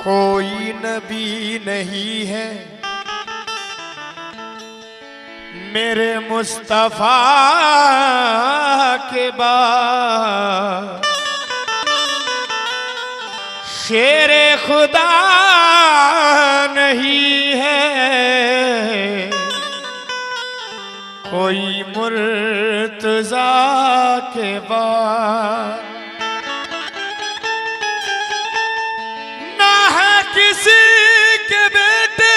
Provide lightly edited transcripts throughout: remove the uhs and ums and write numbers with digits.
कोई नबी नहीं है मेरे मुस्तफा के बाद, शेरे खुदा नहीं है कोई मुर्तजा के बाद, ना है किसी के बेटे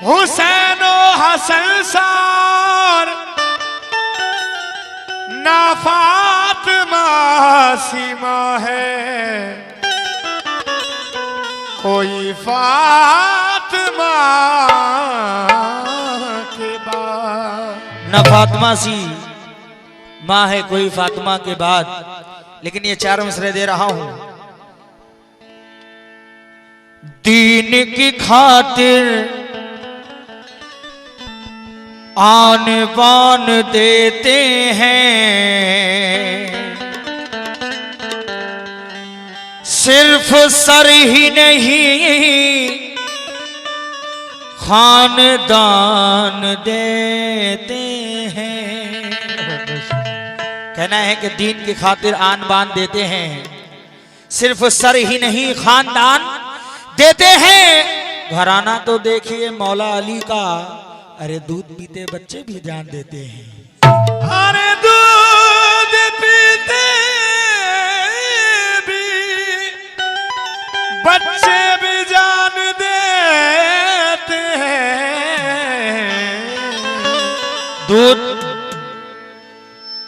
हुसैन ओ हसन सार, ना फातिमा सीमा है कोई फातिमा के बाद। न फातिमा सी माँ है कोई फातिमा के बाद। लेकिन ये चार मिसरे दे रहा हूं। दीन की खातिर आन बान देते हैं, सिर्फ सर ही नहीं खानदान देते हैं। कहना है कि दीन की खातिर आन बान देते हैं, सिर्फ सर ही नहीं खानदान देते हैं। घराना तो देखिए मौला अली का, अरे दूध पीते बच्चे भी जान देते हैं। अरे दूध पीते भी बच्चे भी जान देते हैं। दूध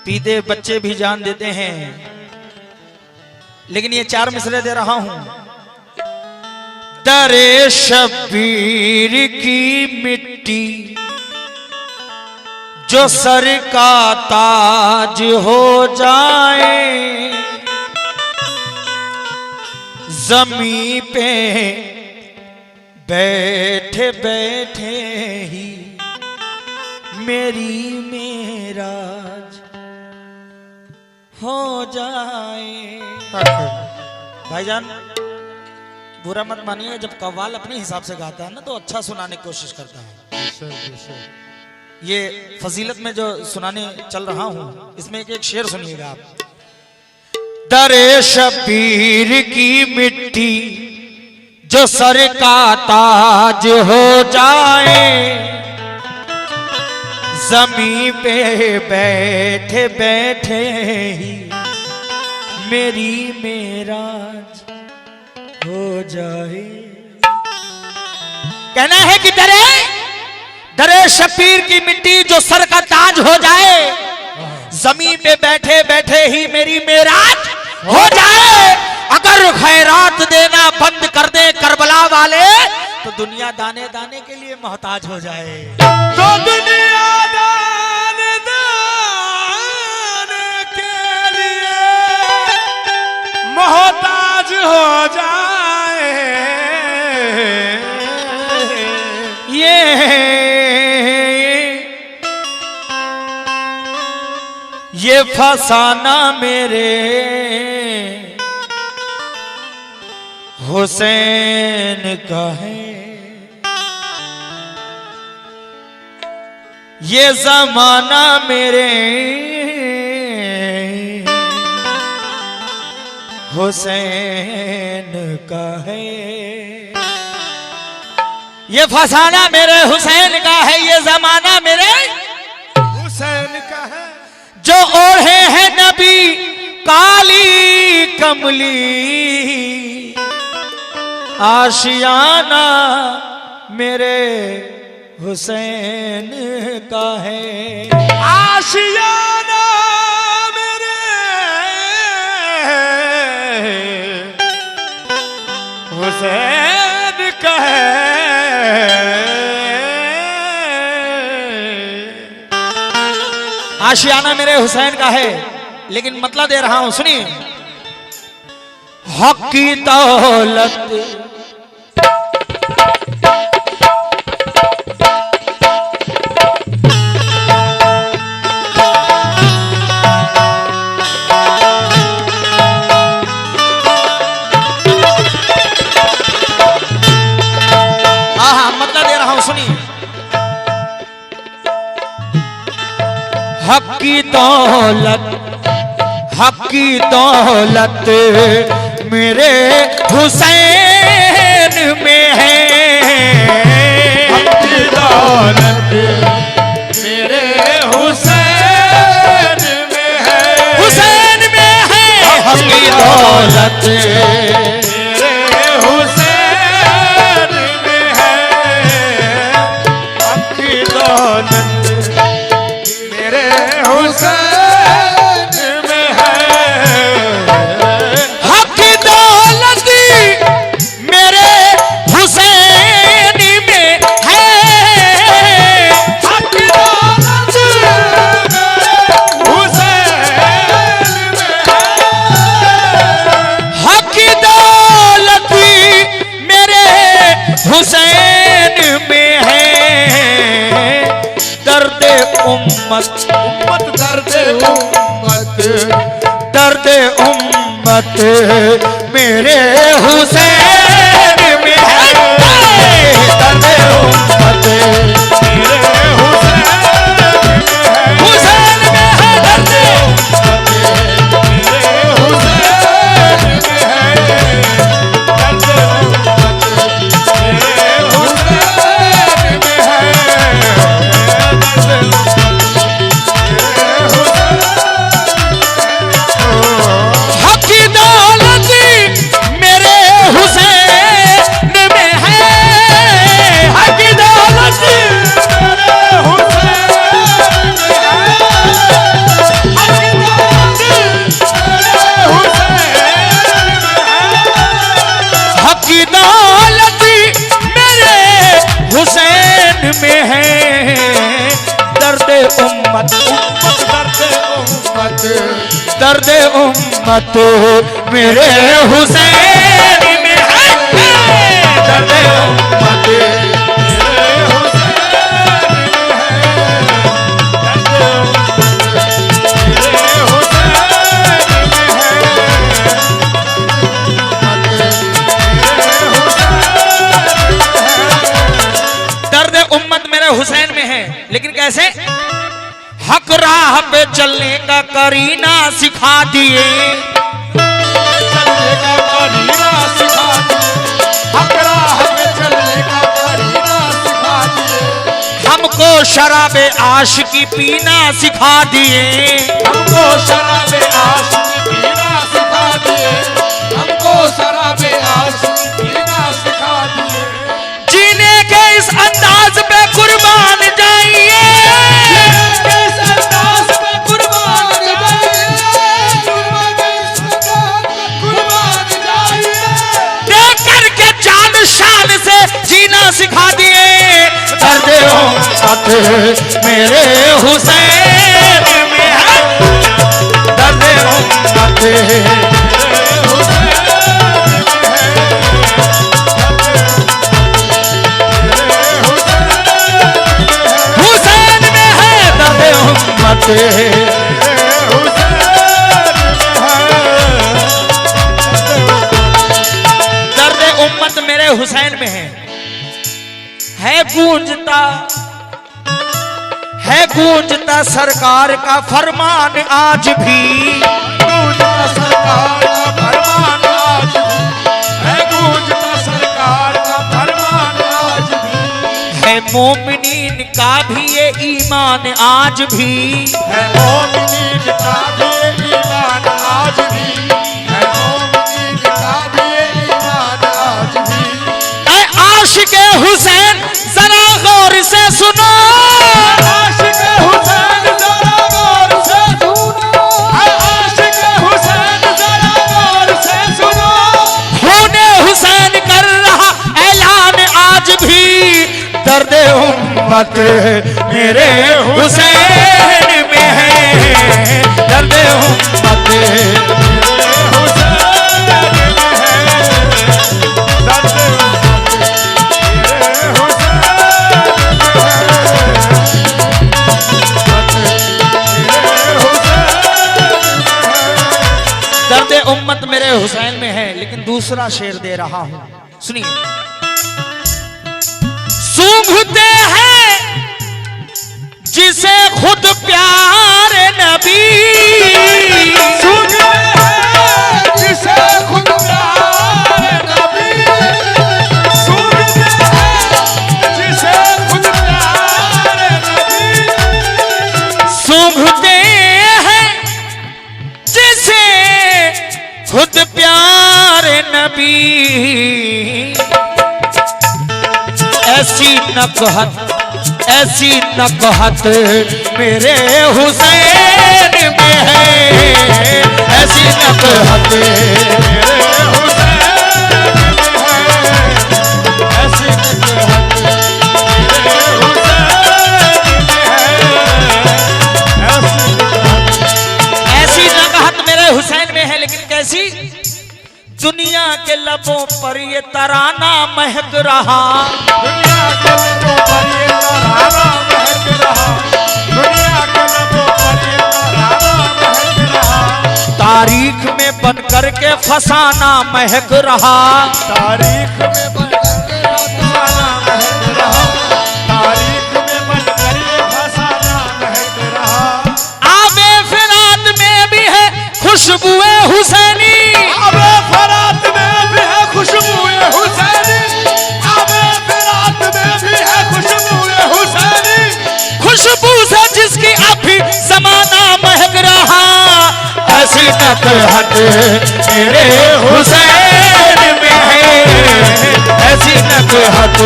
पीते बच्चे भी जान देते हैं। लेकिन ये चार मिसरे दे रहा हूं। दरे शब्बीर की मिट्टी जो सर का ताज हो जाए, जमीन पे बैठे बैठे ही मेरी मेराज हो जाए। भाईजान बुरा मत मानिए, जब कव्वाल अपने हिसाब से गाता है ना तो अच्छा सुनाने की कोशिश करता है। ये फजीलत में जो सुनाने चल रहा हूं इसमें एक शेर सुनिएगा आप। दरे शबीर की मिट्टी जो सर का ताज हो जाए, जमीन पे बैठे बैठे ही मेरी मेराज हो जाए। कहना है कि दरे शबीर की मिट्टी जो सर का ताज हो जाए, जमीन पे बैठे बैठे ही मेरी मेराज हो जाए। अगर खैरात देना बंद कर दे करबला वाले तो दुनिया दाने दाने के लिए मोहताज हो जाए। तो दुनिया दाने दाने के लिए मोहताज हो जाए। ये फसाना मेरे हुसैन का है, ये जमाना मेरे हुसैन का है। ये फसाना मेरे हुसैन का है, ये जमाना मेरे हुसैन का है। जो ओढ़े हैं नबी काली कमली, आशियाना मेरे हुसैन का है। आशियाना मेरे हुसैन का है। आशियाना मेरे हुसैन का है। लेकिन मतलब दे रहा हूं सुनिए। हक की दौलत दौलत, हक की दौलत मेरे हुसैन में है। हक की दौलत मेरे हुसैन में है। हुसैन में है हक की दौलत मेरे हुसैन में है। हक की दौलत मेरे हुसैन में है। हक की दौलत मेरे हुसैन में है। हक की दौलत मेरे हुसैन में है। हक की दौलत मेरे हुसैन में है। दर्द उम्मत उम्मत दर्द उम्मत दर्द उम्मत मेरे हुसैन में है। दर्द उम्मत मेरे हुसैन में है। हुसैन में है। दर्द मेरे हुसैन में है। दर्द उम्मत मेरे हुसैन में है। दर्द हक की दौलत मेरे हुसैन में है। हक की दौलत हक की दौलत मेरे हुसैन में है। दर्द उम्मत दर्द उम्मत मेरे हुसैन में है। दर्द उम्मत दर्द उम्मत मेरे हुसैन में है। लेकिन कैसे? हक राह पे चलने का करीना सिखा दिए। हमको शराबे आशिकी पीना सिखा दिए। हमको शराबे आशिकी पीना सिखा दिए। हमको शराबे आशिकी पीना सिखा दिए। जीने के इस अंदाज पे कुर्बान जाइए। इस अंदाज पे कुर्बान जाइए। कुर्बान जाइए। देख करके जान शान से जीना सिखा दिए। दर्द उम्मत मेरे हुसैन में है। दर्द उम्मत हुसैन में है। दर्द उम्मत दर्द उम्मत मेरे हुसैन में है गूंजता सरकार का फरमान आज भी। गूंजता सरकार का फरमान आज भी है। गूंजता सरकार का फरमान आज भी है। मोमिनीन का भी ये ईमान आज भी है। मोमिनीन का भी ईमान आज भी है। मोमिनीन का भी ईमान आज भी। ऐ आशिक हुसैन जरा गौर से सुनो। आशिक हुसैन जरा गौर से सुनो। आशिक हुसैन जरा गौर से सुनो। खूने हुसैन कर रहा ऐलान आज भी। दर्द उम्मत मेरे हुसैन में है। दर्द उम्मत उम्मत मेरे हुसैन में है। लेकिन दूसरा शेर दे रहा हूं, सुनिए। सूंघते हैं जिसे खुद प्यारे नबी सूंघते हैं, जिसे खुद प्यारे नबी सूंघते हैं, जिसे खुद प्यारे नबी सूंघते हैं, जिसे खुद प्यारे नबी। ऐसी नकहत, ऐसी नकहत मेरे हुसैन में है, ऐसी नकहत मेरे हुसैन में है, ऐसी नकहत मेरे हुसैन में है, ऐसी नकहत मेरे हुसैन में है। लेकिन कैसी? दुनिया के लबों पर ये तराना महक रहा, दुनिया के लबों पर ये तराना महक रहा, दुनिया के लबों पर ये तराना महक रहा, तारीख में बन करके फसाना महक रहा, तारीख में बन करके फसाना महक रहा, तारीख में बन करके फसाना महक रहा। आबे फिरात में भी है खुशबुए हुसैनी, आबे फरात में भी है खुशबूए हुसैनी, आबे फरात में भी है खुशबूए हुसैनी, खुशबू से जिसकी अभी जमाना महक रहा। ऐसी नकहत मेरे हुसैन में है, ऐसी नकहत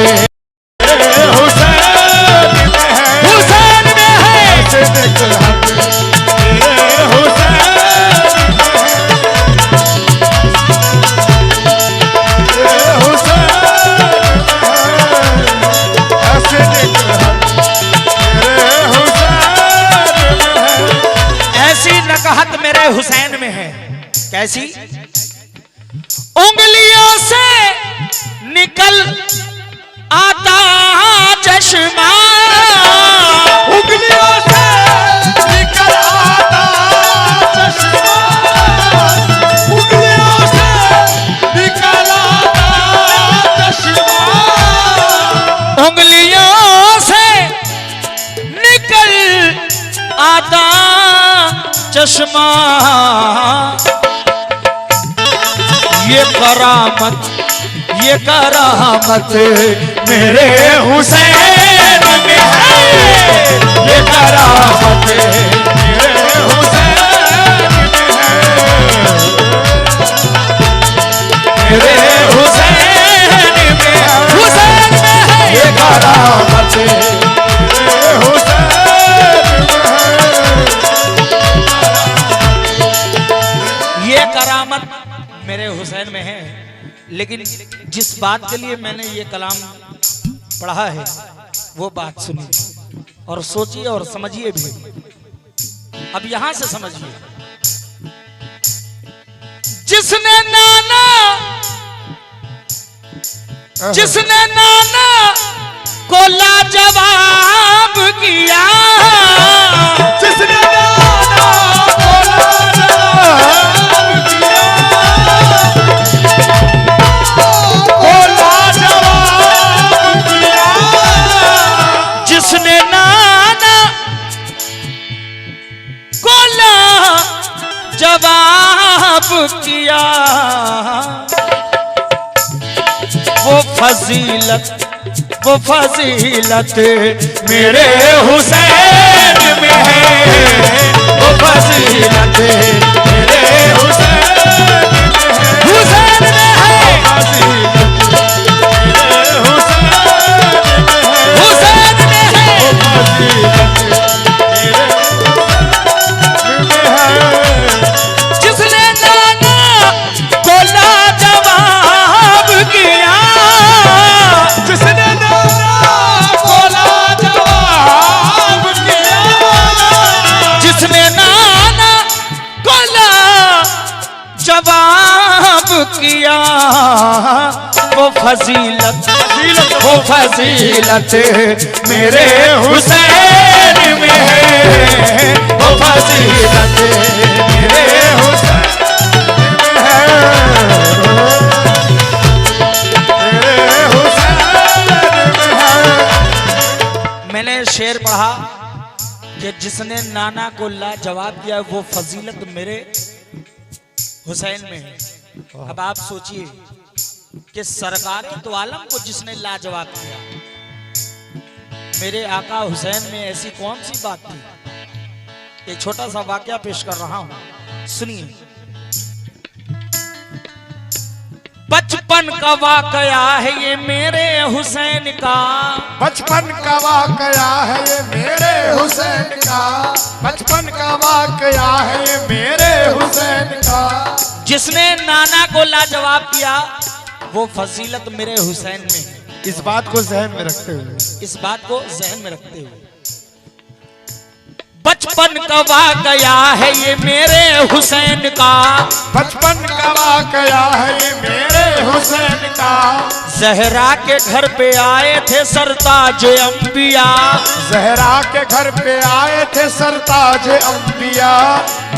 मेरे हुसैन में है, हुसैन में है। ऐसे नकहत मेरे हुसैन में है, मेरे हुसैन में है, ऐसे नकहत मेरे हुसैन में है। ऐसी नकहत मेरे हुसैन में है। कैसी? उंगलियों से निकल आता चश्मा, उंगलियों से निकल आता चश्मा, उंगलियों से निकल आता चश्मा, उंगलियों से निकल आता चश्मा। ये करामत, ये करामत मेरे हुसैन में है, ये करामत मेरे हुसैन में है, मेरे हुसैन में है, हुसैन में है। ये करामत मेरे हुसैन में है। ये करामत मेरे हुसैन में है। लेकिन जिस बात के लिए मैंने ये कलाम पढ़ा है वो बात सुनिए और सोचिए और समझिए भी। अब यहां से समझिए, जिसने नाना, जिसने नाना को लाजवाब किया, जिसने नाना को लाजवाब किया, को लाजवाब किया, जिसने नाना को लाजवाब किया, वो फजीलत, वो फजीलत मेरे हुसैन में है, वो फजीलत मेरे हुसैन में है, फजीलत मेरे हुसैन में है, हुसैन में है। फजीलत मेरे हुसैन में है। जिसने नाना को लाजवाब किया, जिसने नाना को लाजवाब किया, जिसने नाना को लाजवाब किया, वो फजीलत, वो फजीलत मेरे हुसैन में है, वो फजीलत मेरे हुसैन में है, मेरे हुसैन में है। मैंने शेर पढ़ा कि जिसने नाना को लाजवाब दिया वो फजीलत मेरे हुसैन में है। अब आप सोचिए कि सरकार दो आलम को जिसने लाजवाब दिया, मेरे आका हुसैन में ऐसी कौन सी बात थी। एक छोटा सा वाकया पेश कर रहा हूं, सुनिए। बचपन का वाकया है ये मेरे हुसैन का, बचपन का वाकया है ये मेरे हुसैन का, बचपन का वाकया है ये मेरे हुसैन का। जिसने नाना को लाजवाब किया वो फजीलत मेरे हुसैन में है। इस बात को जहन में रखते हुए, इस बात को जहन में रखते हुए बचपन का वाकया है ये मेरे हुसैन का, बचपन का वाकया है ये मेरे हुसैन का। जहरा के घर पे आए थे सरताज अंबिया, जहरा के घर पे आए थे सरताज अंबिया।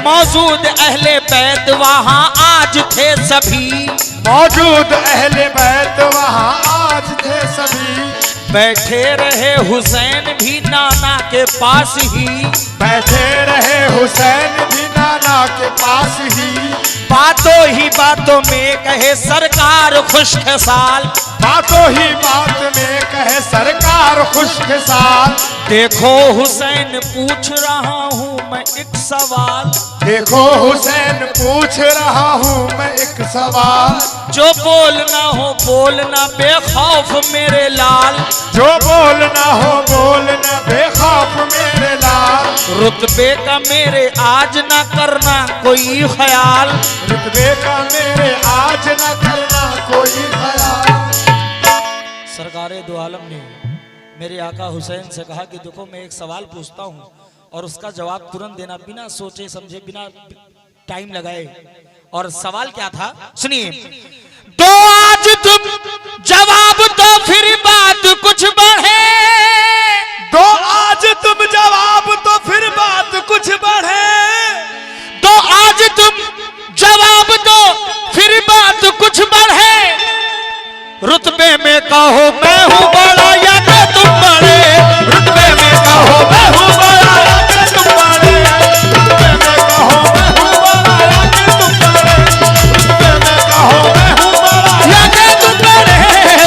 मौजूद अहले बैत वहां आज थे सभी, मौजूद अहले बैत वहां आज थे सभी। बैठे रहे हुसैन भी नाना के पास ही, बैठे रहे हुसैन भी नाना के पास ही। बातों ही बातों में कहे सरकार खुशखसाल, बातों ही बात में कहे सरकार खुशखसाल। देखो हुसैन पूछ रहा हूँ मैं एक सवाल, देखो हुसैन पूछ रहा हूँ मैं एक सवाल। जो बोलना हो बोलना बेखौफ मेरे लाल, जो बोलना हो बोलना बेखौफ मेरे लाल। रुतबे का मेरे आज ना करना कोई ख्याल, रुतबे का मेरे आज न करना कोई ख्याल। सरकारे दो आलम ने मेरे आका हुसैन से कहा कि देखो मैं एक सवाल पूछता हूँ और उसका जवाब तुरंत देना, बिना सोचे समझे, बिना टाइम लगाए। और सवाल क्या था सुनिए। दो आज तुम जवाब दो फिर बात कुछ बढ़े, दो आज तुम जवाब तो फिर बात कुछ बढ़े। दो आज तुम जवाब दो फिर बात कुछ बढ़े। रुतबे में कहो मैं हूँ बड़ा या कि तुम बड़े, रुतबे में कहो मैं हूँ बड़ा या कि तुम बड़े, रुतबे में कहो मैं हूँ बड़ा या कि तुम बड़े, रुतबे में कहो मैं हूँ बड़ा या कि तुम बड़े,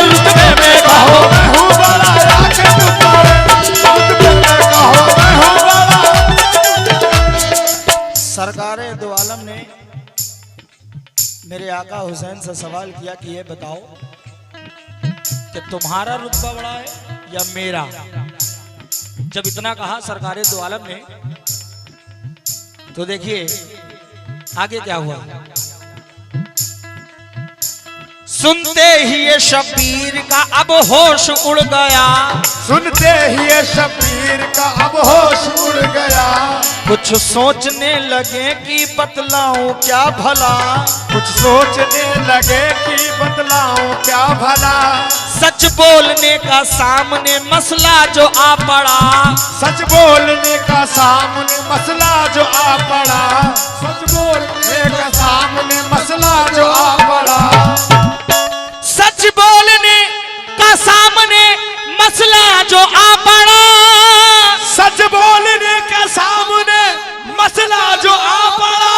रुतबे में कहो मैं हूँ बड़ा या कि तुम बड़े, रुतबे में कहो मैं हूँ बड़ा। सरकारे दो आलम ने मेरे आका हुसैन से सवाल किया कि ये बताओ कि तुम्हारा रुतबा बड़ा है या मेरा। जब इतना कहा सरकारे दो आलम ने तो देखिए आगे क्या हुआ। सुनते ही ये शबीर का अब होश उड़ गया, सुनते ही ये शबीर का अब होश उड़ गया। कुछ सोचने लगे कि बतलाऊं क्या भला, कुछ सोचने लगे कि बतलाऊं क्या भला। सच बोलने का सामने मसला जो आ पड़ा, सच बोलने का सामने मसला जो आ पड़ा, सच बोलने का सामने मसला जो आ पड़ा। सच बोलने का सामने मसला जो आ पड़ा, सच बोलने का सामने मसला जो आ पड़ा।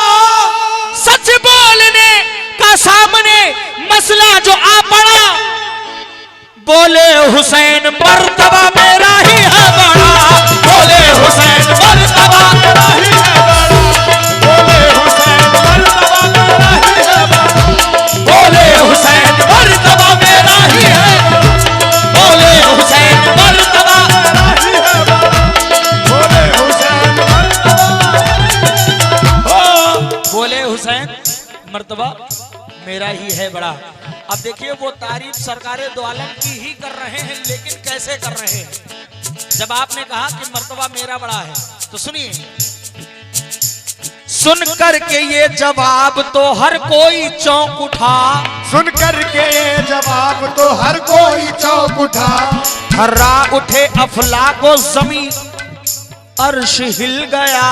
सच बोलने का सामने मसला जो आ पड़ा। बोले हुसैन मर्तबा मेरा ही है बड़ा, बोले हुसैन मर्तबा मेरा ही है बड़ा, बोले हुसैन मर्तबा मेरा ही है बड़ा, बोले हुसैन मर्तबा मेरा ही है, बोले हुसैन मर्तबा मेरा ही है बड़ा, बोले हुसैन मर्तबा। बोले हुसैन मर्तबा मेरा ही है बड़ा। अब देखिए वो तारीफ सरकारे दो आलम की ही कर रहे हैं, लेकिन कैसे कर रहे हैं। जब आपने कहा कि मर्तबा मेरा बड़ा है तो सुनिए। सुन करके ये जवाब तो हर कोई चौंक उठा, सुन करके ये जवाब तो हर कोई चौंक उठा। थर्रा उठे अफलाको ज़मीं अर्श हिल गया,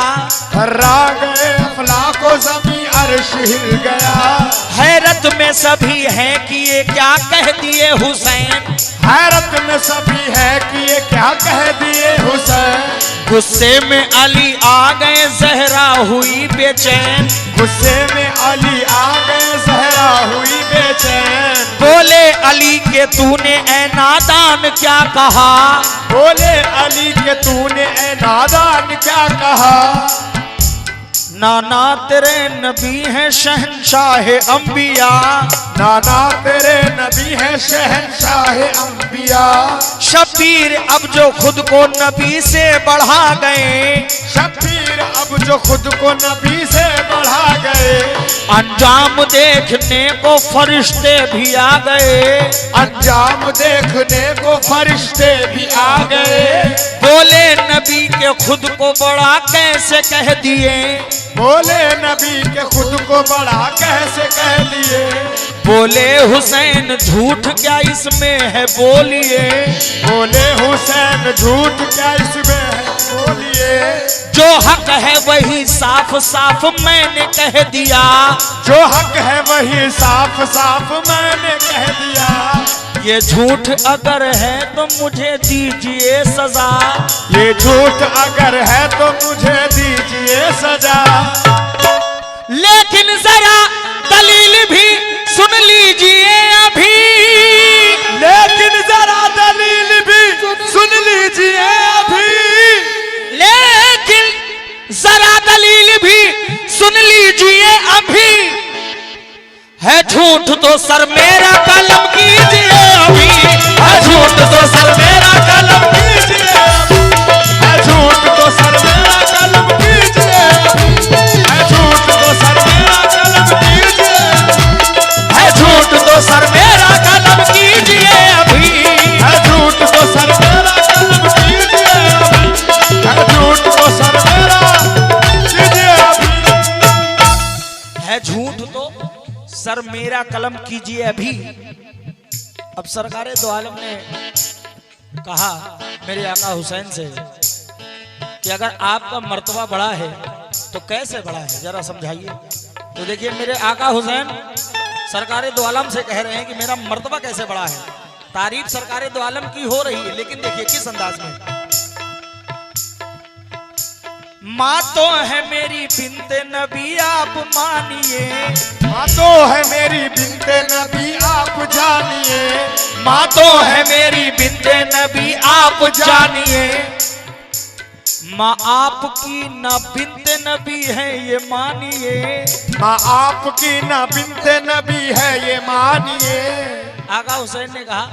थर्रा गए अफलाको ज़मीं अर्श हिल गया। हैरत में सभी हैं कि ये क्या कह दिए हुसैन, हैरत में सभी है कि ये क्या कह दिए हुसैन। गुस्से में अली आ गए जहरा हुई बेचैन, गुस्से में अली आ गए ज़हरा हुई बेचैन। बोले अली के तूने ऐ नादान क्या कहा, बोले अली के तूने ए नादान क्या कहा। नाना तेरे नबी हैं शहंशाह अंबिया, नाना तेरे नबी है शहंशाह अंबिया। शबीर अब जो खुद को नबी से बढ़ा गए, शबीर अब जो खुद को नबी से बढ़ा गए। अंजाम देखने को फरिश्ते भी आ गए, अंजाम देखने को फरिश्ते भी आ गए। बोले नबी के खुद को बड़ा कैसे कह दिए, बोले नबी के खुद को बड़ा कैसे कह दिए। बोले हुसैन झूठ क्या इसमें है बोलिए, बोले हुसैन झूठ क्या इसमें है बोलिए। जो हक है वही साफ साफ मैंने कह दिया, जो हक है वही साफ साफ मैंने कह दिया। ये झूठ अगर है तो मुझे दीजिए सजा, ये झूठ अगर है तो मुझे दीजिए सजा। लेकिन जरा दलील भी सुन लीजिए अभी, लेकिन जरा दलील भी सुन लीजिए अभी। लेकिन जरा दलील भी सुन लीजिए अभी, है झूठ तो सर मेरा कलम कीजिए अभी, है झूठ तो सर मेरा कलम कीजिए, है झूठ तो सर मेरा कलम कीजिए। है झूठ तो सर मेरा कलम कीजिए। है झूठ तो सर मेरा कलम कीजिए अभी, है झूठ तो सर मेरा कलम कीजिए अभी। है झूठ तो सर मेरा कीजिए अभी। है झूठ तो सर मेरा कलम कीजिए अभी। अब सरकारे दो आलम ने कहा मेरे आका हुसैन से कि अगर आपका मर्तबा बड़ा है तो कैसे बड़ा है, जरा समझाइए। तो देखिए मेरे आका हुसैन सरकारे दो आलम से कह रहे हैं कि मेरा मर्तबा कैसे बड़ा है। तारीफ सरकारे दो आलम की हो रही है, लेकिन देखिए किस अंदाज में। माँ तो है मेरी बिन्ते नबी आप मानिए, माँ तो है मेरी बिन्ते नबी आप जानिए। माँ तो है मेरी बिन्ते नबी आप जानिए। माँ आपकी ना बिन्ते नबी है ये मानिए, माँ आपकी ना बिन्ते नबी है ये मानिए। आका हुसैन ने कहा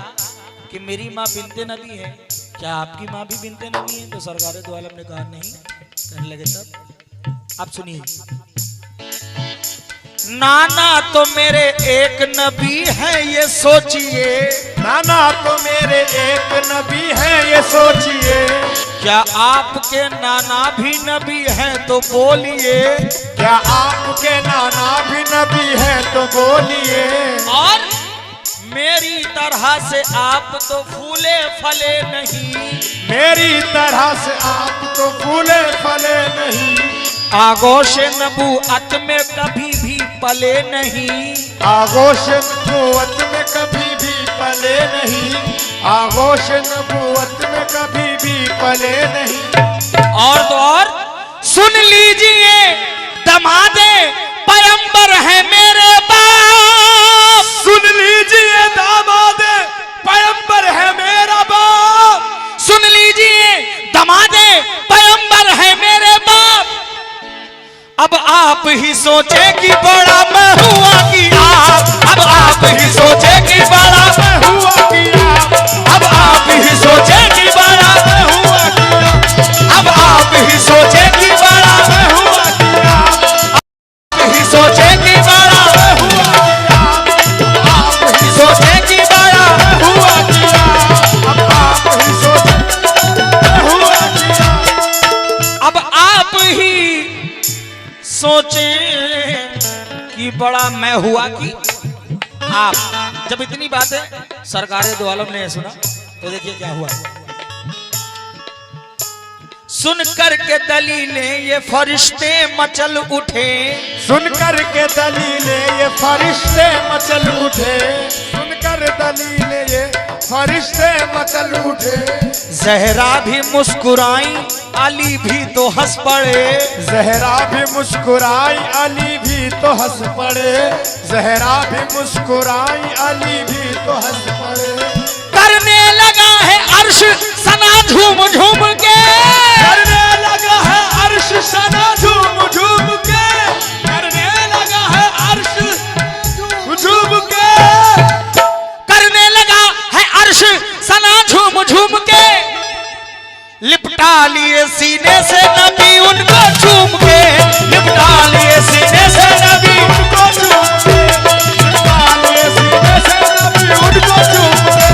कि मेरी माँ बिन्ते नबी है, क्या आपकी माँ भी बिन्ते नबी है? तो सरकारे दो आलम ने कहा नहीं। कहने लगे तब आप सुनिए, नाना तो मेरे एक नबी है ये सोचिए, नाना तो मेरे एक नबी है ये सोचिए। क्या आपके नाना भी नबी हैं तो बोलिए, क्या आपके नाना भी नबी है तो बोलिए। और मेरी तरह से आप तो फूले फले नहीं, मेरी तरह से आप तो फूले फले नहीं। आगोश नबूअत में कभी भी पले नहीं, आगोश नबूवत में कभी भी पले नहीं। आगोश नबूवत में कभी भी पले नहीं। और तो और सुन लीजिए दमादे पैगंबर है मेरे बाप, सुन लीजिए दामादे पैगंबर है मेरा बाप। सुन लीजिए दमादे पैगंबर है मेरे बाप। अब आप ही सोचे कि बड़ा मैं हुआ कि आप, अब आप ही सोचे कि बड़ा मैं हुआ कि आप, अब आप ही सोचे कि बड़ा मैं हुआ कि आप, अब आप ही सोचे कि बड़ा मैं हुआ कि आप, आप ही सोचे कि बड़ा मैं हुआ कि आप, आप ही सोचे कि बड़ा मैं हुआ कि आप, अब आप ही सोचे हुआ कि आप। अब आप ही सोचे कि बड़ा मैं हुआ कि आप। जब इतनी बातें सरकारे दो आलम ने सुना तो देखिए क्या हुआ। सुन कर के दलीलें ये फरिश्ते मचल उठे, सुनकर के दलीलें ये फरिश्ते मचल उठे, सुनकर दलीलें ये फरिश्ते मचल उठे। जहरा भी मुस्कुराई अली भी तो हंस पड़े, जहरा भी मुस्कुराई अली भी तो हंस पड़े, जहरा भी मुस्कुराई अली भी तो हंस पड़े। करने लगा है अर्श सना झूम झूम के, करने लगा है अर्श सना झूम झूम के, करने लगा है अर्श झूम के, करने लगा है अर्श सना झूम झूम के। लिपटा लिए सीने से नबी उनको चूम के, लिपटा लिए सीने से नबी उनको चूम के, लिपटा लिए सीने से नबी उनको चूम के,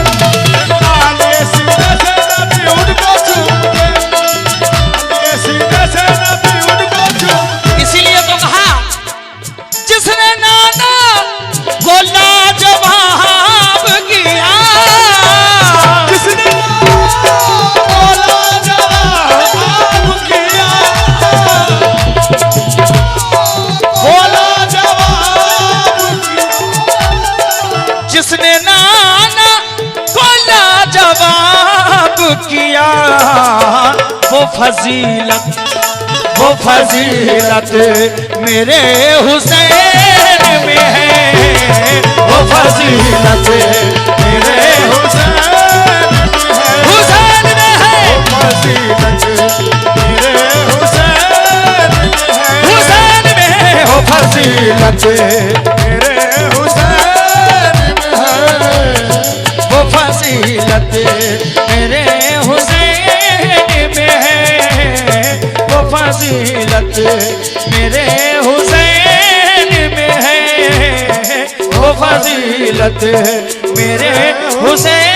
लिपटा लिए सीने से नबी उनको चूम के, लिए सीने से नबी उनको चूम के। इसीलिए तो कहा जिसने नाना को लाजवाब किया, जिसने बोला जवाब किया, बोला जवाब किया, जिसने नाना को लाजवाब किया, वो फजीलत मेरे हुसैन में है, वो फजीलत मेरे हुसैन में है, फजीलत मेरे हुसैन में है, हुसैन में है, वो फजीलत मेरे हुसैन में है, वो फजीलत मेरे हुसैन में है, वो फजीलत मेरे हुसैन में है, वो फजीलत मेरे हुसैन